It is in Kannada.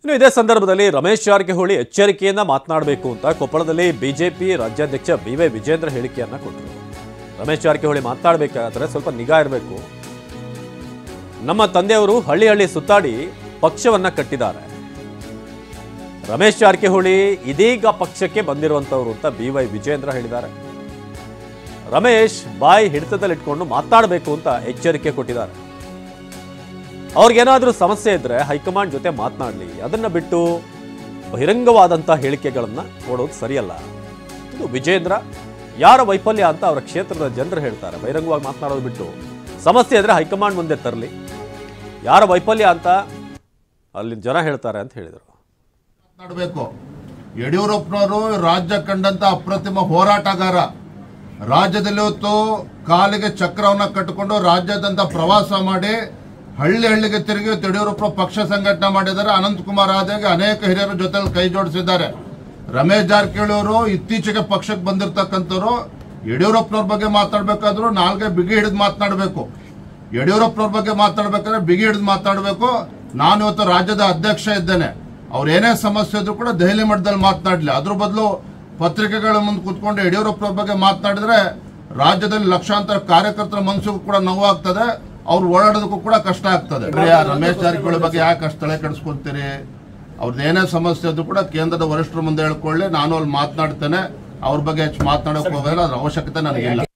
ಇನ್ನು ಇದೇ ಸಂದರ್ಭದಲ್ಲಿ ರಮೇಶ್ ಜಾರಕಿಹೊಳಿ ಎಚ್ಚರಿಕೆಯಿಂದ ಮಾತನಾಡಬೇಕು ಅಂತ ಕೊಪ್ಪಳದಲ್ಲಿ ಬಿಜೆಪಿ ರಾಜ್ಯಾಧ್ಯಕ್ಷ ಬಿ.ವೈ. ವಿಜೇಂದ್ರ ಹೇಳಿಕೆಯನ್ನ ಕೊಟ್ಟರು. ರಮೇಶ್ ಜಾರಕಿಹೊಳಿ ಮಾತನಾಡಬೇಕಾದ್ರೆ ಸ್ವಲ್ಪ ನಿಗಾ ಇರಬೇಕು. ನಮ್ಮ ತಂದೆಯವರು ಹಳ್ಳಿ ಹಳ್ಳಿ ಸುತ್ತಾಡಿ ಪಕ್ಷವನ್ನ ಕಟ್ಟಿದ್ದಾರೆ. ರಮೇಶ್ ಜಾರಕಿಹೊಳಿ ಇದೀಗ ಪಕ್ಷಕ್ಕೆ ಬಂದಿರುವಂತವರು ಅಂತ ಬಿ.ವೈ. ವಿಜೇಂದ್ರ ಹೇಳಿದ್ದಾರೆ. ರಮೇಶ್ ಬಾಯಿ ಹಿಡಿತದಲ್ಲಿಟ್ಕೊಂಡು ಮಾತನಾಡಬೇಕು ಅಂತ ಎಚ್ಚರಿಕೆ ಕೊಟ್ಟಿದ್ದಾರೆ. ಅವ್ರಿಗೇನಾದ್ರೂ ಸಮಸ್ಯೆ ಇದ್ರೆ ಹೈಕಮಾಂಡ್ ಜೊತೆ ಮಾತನಾಡಲಿ, ಅದನ್ನ ಬಿಟ್ಟು ಬಹಿರಂಗವಾದಂಥ ಹೇಳಿಕೆಗಳನ್ನ ಕೊಡೋದು ಸರಿಯಲ್ಲ. ಇದು ವಿಜೇಂದ್ರ ಯಾರ ವೈಫಲ್ಯ ಅಂತ ಅವರ ಕ್ಷೇತ್ರದ ಜನರು ಹೇಳ್ತಾರೆ. ಬಹಿರಂಗವಾಗಿ ಮಾತನಾಡೋದು ಬಿಟ್ಟು ಸಮಸ್ಯೆ ಇದ್ರೆ ಹೈಕಮಾಂಡ್ ಮುಂದೆ ತರಲಿ, ಯಾರ ವೈಫಲ್ಯ ಅಂತ ಅಲ್ಲಿ ಜನ ಹೇಳ್ತಾರೆ ಅಂತ ಹೇಳಿದರು. ಮಾತನಾಡಬೇಕು. ಯಡಿಯೂರಪ್ಪನವರು ರಾಜ್ಯ ಕಂಡಂತ ಅಪ್ರತಿಮ ಹೋರಾಟಗಾರ. ರಾಜ್ಯದಲ್ಲಿ ಹೊತ್ತು ಕಾಲಿಗೆ ಚಕ್ರವನ್ನ ಕಟ್ಟಿಕೊಂಡು ರಾಜ್ಯಾದ್ಯಂತ ಪ್ರವಾಸ ಮಾಡಿ ಹಳ್ಳಿ ಹಳ್ಳಿಗೆ ತಿರುಗಿ ಯಡಿಯೂರಪ್ಪ ಪಕ್ಷ ಸಂಘಟನೆ ಮಾಡಿದ್ದಾರೆ. ಅನಂತಕುಮಾರ್ ಆದಾಗೆ ಅನೇಕ ಹಿರಿಯರ ಜೊತೆ ಕೈ ಜೋಡಿಸಿದ್ದಾರೆ. ರಮೇಶ್ ಜಾರಕಿಹೊಳಿ ಅವರು ಇತ್ತೀಚೆಗೆ ಪಕ್ಷಕ್ಕೆ ಬಂದಿರತಕ್ಕಂಥವ್ರು. ಯಡಿಯೂರಪ್ಪನವ್ರ ಬಗ್ಗೆ ಮಾತಾಡಬೇಕಾದ್ರೂ ನಾಲ್ಗೆ ಬಿಗಿ ಹಿಡಿದು ಮಾತನಾಡಬೇಕು. ಯಡಿಯೂರಪ್ಪನವ್ರ ಬಗ್ಗೆ ಮಾತಾಡಬೇಕಾದ್ರೆ ಬಿಗಿ ಹಿಡಿದು ಮಾತನಾಡಬೇಕು. ನಾನು ಇವತ್ತು ರಾಜ್ಯದ ಅಧ್ಯಕ್ಷ ಇದ್ದೇನೆ, ಅವ್ರು ಏನೇ ಸಮಸ್ಯೆ ಇದ್ರು ಕೂಡ ದೆಹಲಿ ಮಟ್ಟದಲ್ಲಿ ಮಾತನಾಡಲಿ. ಅದ್ರ ಬದಲು ಪತ್ರಿಕೆಗಳ ಮುಂದೆ ಕೂತ್ಕೊಂಡು ಯಡಿಯೂರಪ್ಪನವ್ರ ಬಗ್ಗೆ ಮಾತನಾಡಿದ್ರೆ ರಾಜ್ಯದಲ್ಲಿ ಲಕ್ಷಾಂತರ ಕಾರ್ಯಕರ್ತರ ಮನಸ್ಸಿಗೂ ಕೂಡ ನೋವಾಗ್ತದೆ, ಅವ್ರು ಓಡಾಡೋದಕ್ಕೂ ಕೂಡ ಕಷ್ಟ ಆಗ್ತದೆ. ರಮೇಶ್ ಜಾರಕಿಹೊಳಿ ಬಗ್ಗೆ ಯಾಕೆ ಅಷ್ಟು ತಲೆ ಕೆಡಿಸ್ಕೊಳ್ತೀರಿ? ಅವ್ರದ್ದು ಏನೇ ಸಮಸ್ಯೆ ಇದ್ರು ಕೂಡ ಕೇಂದ್ರದ ವರಿಷ್ಠರ ಮುಂದೆ ಹೇಳ್ಕೊಳ್ಳಿ, ನಾನು ಅಲ್ಲಿ ಮಾತನಾಡ್ತೇನೆ. ಅವ್ರ ಬಗ್ಗೆ ಹೆಚ್ಚು ಮಾತನಾಡೋಕೆ ಹೋಗಲ್ಲ, ಅದ್ರ ಅವಶ್ಯಕತೆ ನನಗಿಲ್ಲ.